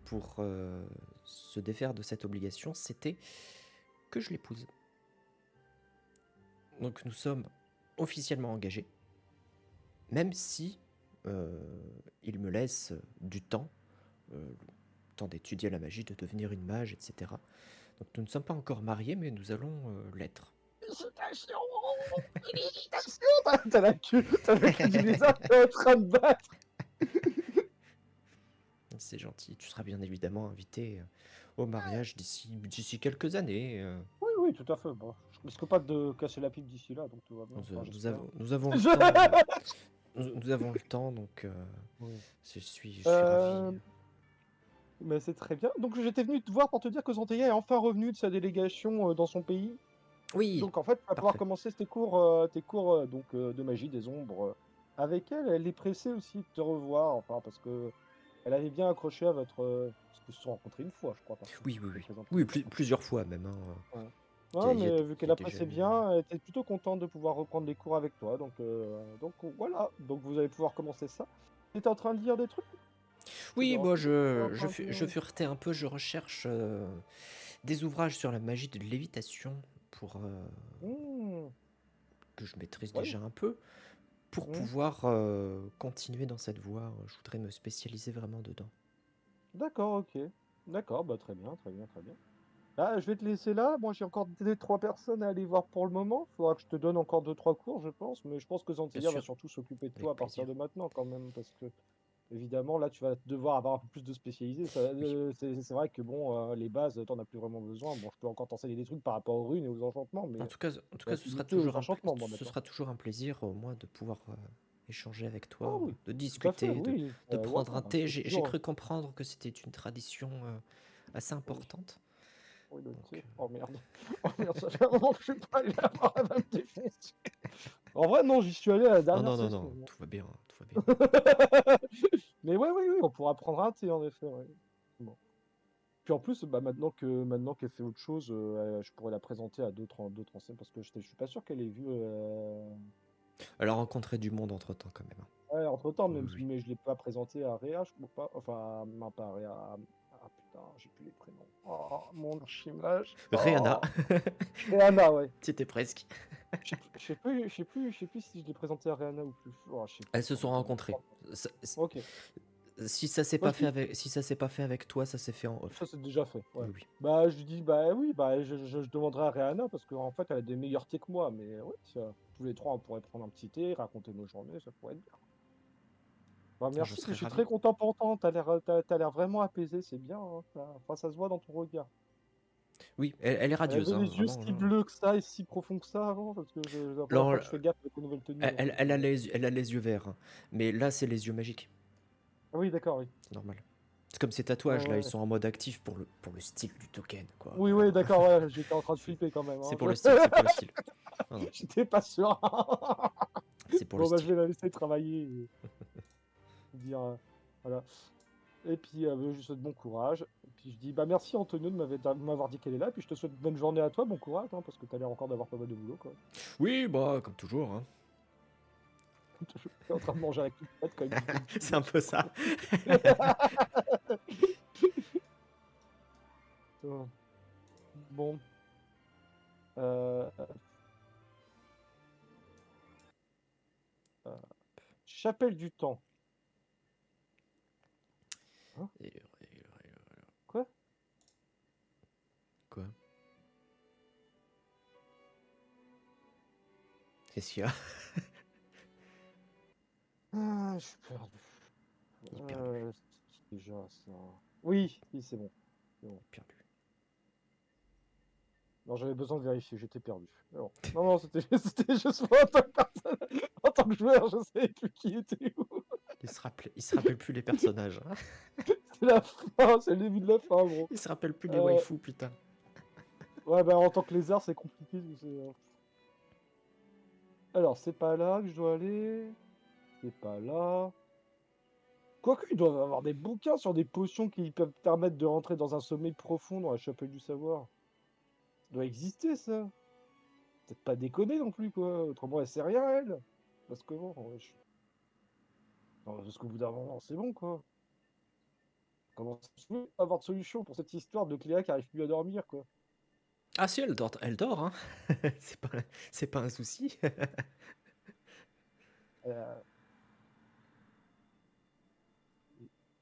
pour se défaire de cette obligation, c'était que je l'épouse. Donc nous sommes officiellement engagés, même si il me laisse du temps, le temps d'étudier la magie, de devenir une mage, etc. Donc nous ne sommes pas encore mariés, mais nous allons l'être. Félicitations! Félicitations! T'as la queue du lézard qui est en train de battre. C'est gentil, tu seras bien évidemment invité au mariage d'ici quelques années. Oui, oui, tout à fait. Bon, je risque pas de casser la pipe d'ici là, donc tout va bien. Enfin, j'espère. Nous avons le Je- temps. Nous avons le temps, donc Oui. je suis ravi. Euh, mais c'est très bien. Donc j'étais venu te voir pour te dire que Zantaya est enfin revenu de sa délégation dans son pays. Oui, Donc en fait, tu vas pouvoir parfait. commencer tes cours donc, de magie des ombres avec elle. Elle est pressée aussi de te revoir, enfin, parce que elle avait bien accroché à votre... parce qu'ils se sont rencontrés une fois, je crois, par contre. Oui, oui, Je te oui. présente Oui, une fois. plusieurs fois même, hein. Ouais. Ouais, mais vu Il qu'elle y a déjà appréciait eu. bien, elle était plutôt contente de pouvoir reprendre les cours avec toi. Donc voilà, donc vous allez pouvoir commencer ça. Tu étais en train de lire des trucs? Je te Oui, dérange moi peut-être? T'étais en train je de... furetais un peu, je recherche des ouvrages sur la magie de lévitation pour Hmm, que je maîtrise ouais. déjà un peu, pour Hmm. pouvoir continuer dans cette voie. Je voudrais me spécialiser vraiment dedans. D'accord, ok. D'accord, bah très bien, très bien, très bien. Ah, je vais te laisser là. Moi, j'ai encore des trois personnes à aller voir pour le moment. Faudra que je te donne encore deux, trois cours, je pense. Mais je pense que Bien Zantilla va sûr, surtout s'occuper de toi avec à partir plaisir. de maintenant, quand même. Parce que, évidemment, là, tu vas devoir avoir un peu plus de spécialisé. Oui. C'est vrai que, bon, les bases, t'en as plus vraiment besoin. Bon, je peux encore t'enseigner des trucs par rapport aux runes et aux enchantements, mais En tout ça va cas, se limiter aux enchantements, moi, ce maintenant. sera toujours un plaisir, au moins, de pouvoir échanger avec Oh toi, oui, de tout à fait, discuter, oui. de prendre un Voilà, thé. c'est J'ai toujours... cru comprendre que c'était une tradition assez Oui. importante. Oui, le Donc, thé. Oh merde. Oh merde, ça fait un moment que je suis pas allé là-bas, elle va me défoncer. En vrai, non, j'y suis allé à la non, dernière non, non, session. non, tout va bien, tout va Mais ouais, oui, oui, on pourra prendre un thé en effet. Ouais. Bon. Puis en plus, bah, maintenant qu'elle fait autre chose, je pourrais la présenter à d'autres anciennes parce que je suis pas sûr qu'elle ait vu. Elle a rencontré du monde entre-temps, quand même, hein. Ouais, entre-temps, Oui, même, oui. mais je l'ai pas présenté à Réa, je crois pas. Enfin, non, pas à Réa. Ah putain, j'ai plus les prénoms. Oh, mon archimage. Rihanna. Oh, Réana, ouais. Tu étais presque. Je sais plus si je l'ai présenté à Réana ou plus. Oh, je sais plus. Elles se sont rencontrées. Ça- Ok. Si ça s'est Moi, pas fait avec, si ça s'est pas fait avec toi, ça s'est fait en ça off. c'est déjà fait. Ouais. Oui, oui. Bah, je lui dis, bah oui, bah, je demanderai à Réana parce qu'en fait, elle a des meilleurs thés que moi. Mais ouais, tous les trois, on pourrait prendre un petit thé, raconter nos journées, ça pourrait être bien. Bah, Je merci, puis serais je suis ravi. très content pour toi. T'as l'air vraiment apaisé, c'est bien. Hein, enfin, ça se voit dans ton regard. Oui, elle est Elle radieuse, avait hein, les yeux vraiment. si bleus que ça et si profonds que ça avant, parce que la première Non, fois que je fais gaffe avec les nouvelles tenues. elle a les yeux verts, hein. Mais là, c'est les yeux magiques. Ah oui, d'accord, oui. C'est normal. C'est comme ces Ouais, tatouages là, ils ouais. sont en mode actif pour le style du token, quoi. Oui, oui, Voilà. d'accord, ouais, j'étais en train de C'est flipper quand même. c'est Hein. pour le style, c'est pour le style. Non, non, J'étais pas sûr. c'est pour le Bon, bah, je style. vais la laisser travailler et dire. Voilà. Et puis, je lui souhaite bon courage. Et puis, je dis, bah, merci Antonio de m'avoir dit qu'elle est là. Puis, je te souhaite bonne journée à toi, bon courage, hein, parce que t'as l'air encore d'avoir pas mal de boulot, quoi. Oui, bah, comme toujours, hein. T'es en train de manger à la clipette quand il bouffe des C'est un peu ça. Bon. Euh, euh, Chapelle du Temps. Hein? Quoi? Quoi? Qu'est-ce qu'il y a? Ah, je suis perdu. Il est perdu. C'est déjà ça. Oui, oui, c'est bon. C'est bon. Perdu. Non, j'avais besoin de vérifier, j'étais perdu. Mais bon. Non, non, c'était juste moi en tant que personne. En tant que joueur, je savais plus qui était où. Il se rappelle plus les personnages, hein. C'est la fin, c'est le début de la fin, gros. Il se rappelle plus les Euh, waifus, putain. ouais, bah en tant que lézard, c'est compliqué. Alors, c'est pas là que je dois aller. C'est pas là. Quoique, ils doivent avoir des bouquins sur des potions qui peuvent permettre de rentrer dans un sommeil profond dans la chapelle du savoir. Ça doit exister, ça. Peut-être pas déconner non plus, quoi. Autrement, elle sait rien, elle. Parce que bon, non, jusqu'au bout d'un moment, c'est bon, quoi. Comment ça se fait avoir de solution pour cette histoire de Cléa qui arrive plus à dormir, quoi. Ah si, elle dort, hein. C'est pas, c'est pas un souci. Euh,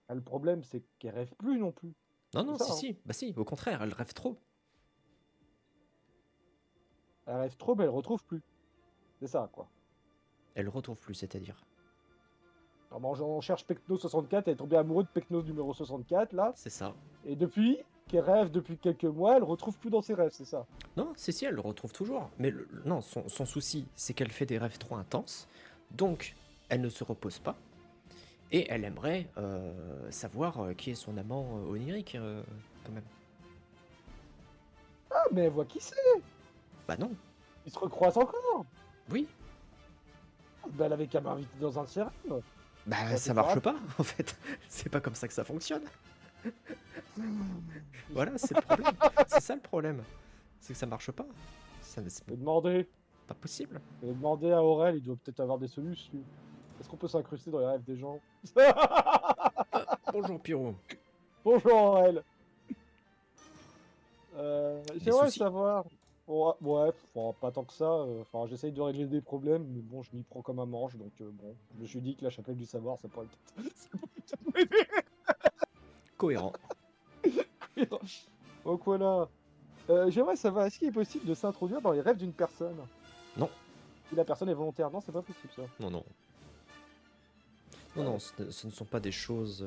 le problème, c'est qu'elle rêve plus non plus. Non, C'est non, ça, si, hein. si. Bah si, au contraire, elle rêve trop. Elle rêve trop, mais elle retrouve plus. C'est ça, quoi. Elle le retrouve plus, c'est-à-dire. Alors, on cherche Pecno 64, elle est tombée amoureuse de Pecno numéro 64, là. C'est ça. Et depuis qu'elle rêve depuis quelques mois, elle retrouve plus dans ses rêves, c'est ça. Non, si, elle le retrouve toujours. Mais non, son souci, c'est qu'elle fait des rêves trop intenses. Donc, elle ne se repose pas. Et elle aimerait savoir qui est son amant onirique, quand même. Ah, mais elle voit qui c'est. Bah non. Ils se recroisent encore. Oui. Bah, elle avait qu'à m'inviter dans un de ses rêves. Bah Ouais, ça c'est marche ça. pas, en fait. C'est pas comme ça que ça fonctionne. Voilà, c'est le problème. C'est ça le problème. C'est que ça marche pas. C'est pas possible. Je vais demander à Aurel, il doit peut-être avoir des solutions. Est-ce qu'on peut s'incruster dans les rêves des gens? Bonjour Pyro. Bonjour Aurel. Des J'aimerais soucis? savoir. Ouais, ouais, enfin, pas tant que ça. Enfin, j'essaye de régler des problèmes, mais bon, je m'y prends comme un manche, donc bon, je me suis dit que la chapelle du savoir, ça pourrait peut-être ça pourrait peut-être m'aider. Cohérent. Donc voilà. J'aimerais savoir, est-ce qu'il est possible de s'introduire dans les rêves d'une personne? Non, Si la personne est volontaire, non, c'est pas possible ça. non, non. Non, non, ce ne sont pas des choses.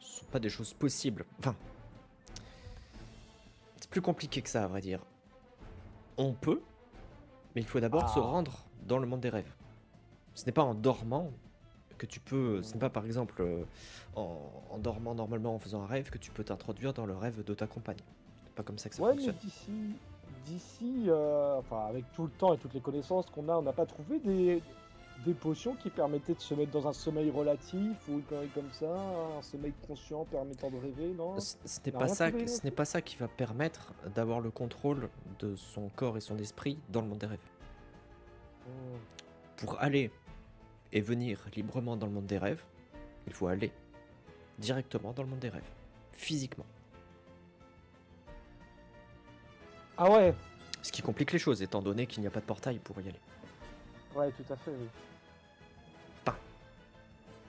Ce sont pas des choses possibles. Enfin, c'est plus compliqué que ça, à vrai dire. On peut, mais il faut d'abord se Ah. rendre dans le monde des rêves. Ce n'est pas en dormant que tu peux. Ce n'est pas par exemple en dormant normalement en faisant un rêve que tu peux t'introduire dans le rêve de ta compagne. C'est pas comme ça que ça Ouais, mais fonctionne. d'ici, enfin, avec tout le temps et toutes les connaissances qu'on a, on n'a pas trouvé des potions qui permettaient de se mettre dans un sommeil relatif ou une connerie comme ça, un sommeil conscient permettant de rêver, non? Ce n'est On n'a pas rien ça, trouvé ce n'est là-dessus? pas ça qui va permettre d'avoir le contrôle de son corps et son esprit dans le monde des rêves. Hmm. Pour aller et venir librement dans le monde des rêves, il faut aller directement dans le monde des rêves, physiquement. Ah ouais, Ce qui complique les choses, étant donné qu'il n'y a pas de portail pour y aller. ouais, tout à fait, oui. Enfin,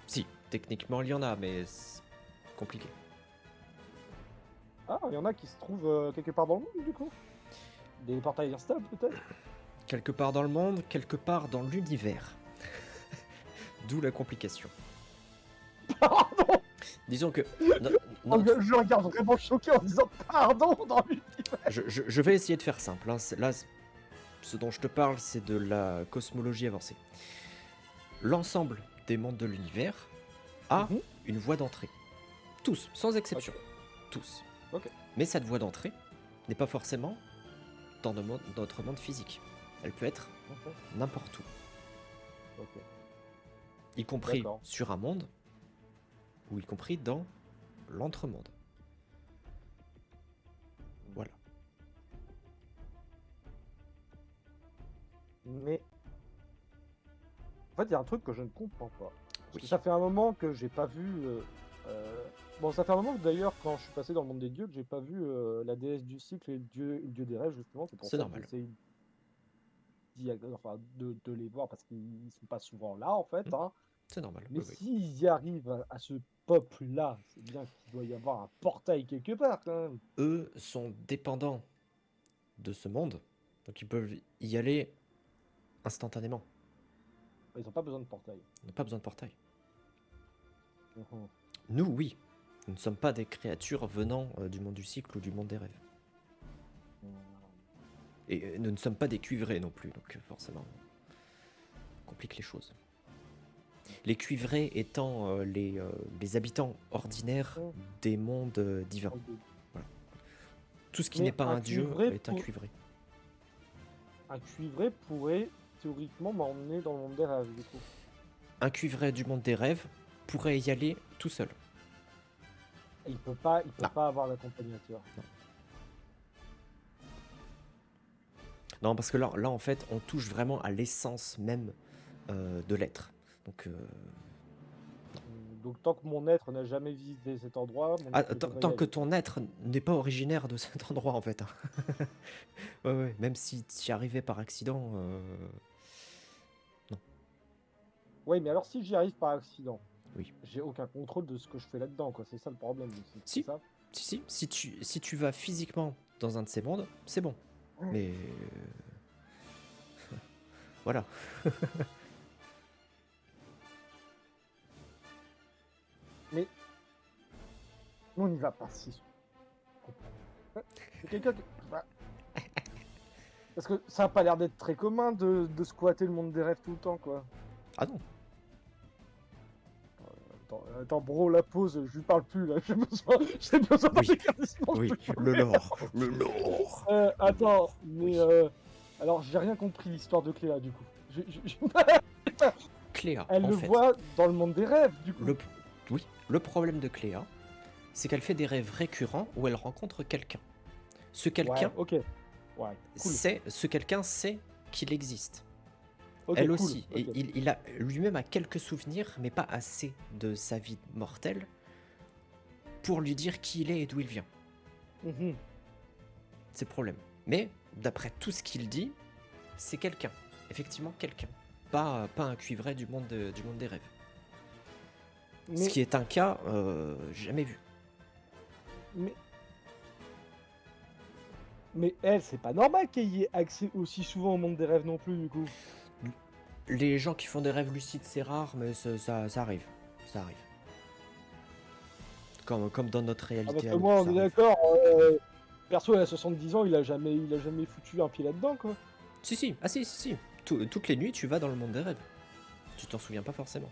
si, techniquement il y en a, mais c'est compliqué. Ah, il y en a qui se trouvent quelque part dans le monde, du coup? Des portails instables, peut-être? Quelque part dans le monde, quelque part dans l'univers. D'où la complication. Pardon! Disons que... Oh, je regarde vraiment choqué en disant pardon dans l'univers. Je vais essayer de faire simple. Hein. Là, ce dont je te parle, c'est de la cosmologie avancée. L'ensemble des mondes de l'univers a Mhm. une voie d'entrée. Tous, sans exception. Ok. Tous. Ok. Mais cette voie d'entrée n'est pas forcément dans notre monde physique. Elle peut être Ok. n'importe où. Ok. Y compris D'accord. sur un monde, ou y compris dans l'entremonde. Voilà. Mais en fait, il y a un truc que je ne comprends pas. Parce Oui. que ça fait un moment que j'ai pas vu. Bon, ça fait un moment que d'ailleurs, quand je suis passé dans le monde des dieux, que j'ai pas vu la déesse du cycle et le dieu des rêves, justement. C'est pour C'est ça que normal. j'essaye enfin, de les voir parce qu'ils sont pas souvent là, en fait. Hein. C'est normal, Mais oui, oui. s'ils y arrivent à ce peuple-là, c'est bien qu'il doit y avoir un portail quelque part, quand même. Eux sont dépendants de ce monde, donc ils peuvent y aller instantanément. Ils n'ont pas besoin de portail. Ils n'ont pas besoin de portail. Mhm. Nous, oui. Nous ne sommes pas des créatures venant du monde du cycle ou du monde des rêves. Et nous ne sommes pas des cuivrés non plus, donc forcément, on complique les choses. Les cuivrés étant les habitants ordinaires Mhm. des mondes divins. Voilà. Tout ce qui n'est Mais pas un dieu cuivré est un cuivré. un cuivré pourrait théoriquement m'emmener dans le monde des rêves, du coup. Un cuivré du monde des rêves pourrait y aller tout seul. Et il peut Non. pas avoir d'accompagnateur. Non, parce que là, en fait, on touche vraiment à l'essence même de l'être. Donc, Donc tant que mon être n'a jamais visité cet endroit, mon être ne peut pas y tant que aller. ton être n'est pas originaire de cet endroit, en fait. Hein. Ouais, ouais, même si tu y arrivais par accident, non. Oui, mais alors si j'y arrive par accident, Oui. j'ai aucun contrôle de ce que je fais là-dedans, quoi. C'est ça le problème aussi. C'est Si, ça? si. Si tu vas physiquement dans un de ces mondes, c'est bon. Mais voilà. Mais on n'y va pas si. C'est quelqu'un qui... bah, parce que ça a pas l'air d'être très commun de squatter le monde des rêves tout le temps, quoi. Ah non. Attends, bro, la pause, je lui parle plus là. J'ai besoin d'un Oui. éclaircissement. Oui, le lore. Le lore. Attends, mais Oui. alors j'ai rien compris l'histoire de Cléa du coup. Cléa, Elle en le fait. voit dans le monde des rêves du coup. Oui, le problème de Cléa, c'est qu'elle fait des rêves récurrents où elle rencontre quelqu'un. Ce quelqu'un, Ouais, ok. Ouais, cool. ce quelqu'un sait qu'il existe. Ok, Elle cool. aussi. Ok. Et il a lui-même a quelques souvenirs, mais pas assez de sa vie mortelle pour lui dire qui il est et d'où il vient. Mhm. C'est le problème. Mais d'après tout ce qu'il dit, c'est quelqu'un. Effectivement, quelqu'un. Pas un cuivré du monde des rêves. Ce Mais, qui est un cas jamais vu. mais elle, c'est pas normal qu'elle y ait accès aussi souvent au monde des rêves non plus du coup. Les gens qui font des rêves lucides, c'est rare, mais ça arrive. Ça arrive. Comme dans notre Ah, parce réalité que à nous, moi, on ça est arrive. d'accord. Perso, elle a 70 ans, il a jamais foutu un pied là-dedans quoi. Si. Ah si. Toutes les nuits, tu vas dans le monde des rêves. Tu t'en souviens pas forcément.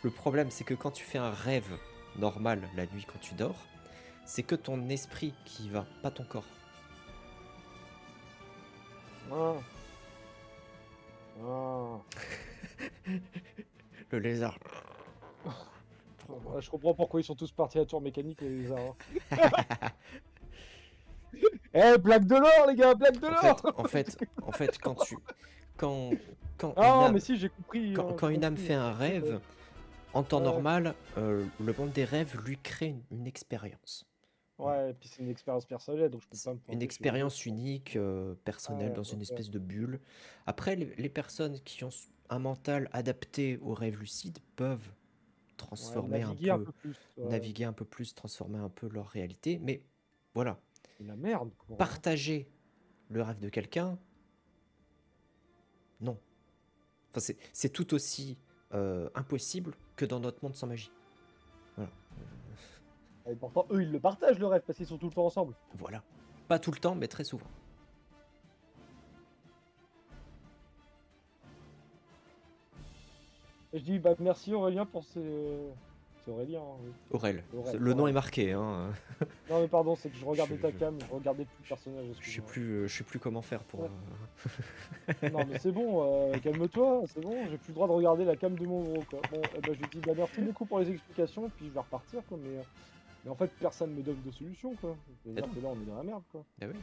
Le problème, c'est que quand tu fais un rêve normal la nuit quand tu dors, c'est que ton esprit qui y va, pas ton corps. Ah. Ah. Le lézard. Ouais, je comprends pourquoi ils sont tous partis à la tour mécanique, les lézards. Eh, blague de l'or, les gars, blague de En fait, l'or. quand tu, quand, quand une Ah, mais âme, si, j'ai compris, hein, quand j'ai une âme compris. fait un rêve, en temps Ouais, normal, le monde des rêves lui crée une expérience. Voilà. ouais, et puis c'est une expérience personnelle, donc je peux C'est pas me une pointer chez les autres, expérience quoi. unique, personnelle, Ouais, dans une ok. espèce de bulle. Après, les personnes qui ont un mental adapté aux rêves lucides peuvent Ouais, transformer un naviguer un peu, peu plus. Ouais. naviguer un peu plus, transformer un peu leur réalité. Mais voilà, C'est la merde, quoi. Hein. partager le rêve de quelqu'un, non. Enfin, c'est tout aussi impossible que dans notre monde sans magie. Voilà. Et pourtant, eux, ils le partagent, le rêve, parce qu'ils sont tout le temps ensemble. Voilà. Pas tout le temps, mais très souvent. Et je dis, bah merci Aurélien pour ces... C'est Aurélien, hein, oui. Aurel. Aurel, Le nom est Aurel. marqué, hein. Non, mais pardon, c'est que je Je, regardais ta je, cam, je regardais plus le personnage, excuse-moi. je sais plus comment faire pour. Ouais. Non, mais c'est bon, calme-toi, c'est bon, j'ai plus le droit de regarder la cam de mon gros, quoi. Bon, eh ben, je lui dis, bah merci beaucoup pour les explications, puis je vais repartir, quoi, mais en fait, personne me donne de solution, quoi. Eh C'est-à-dire non. que là, on est dans la merde, quoi. Ah oui.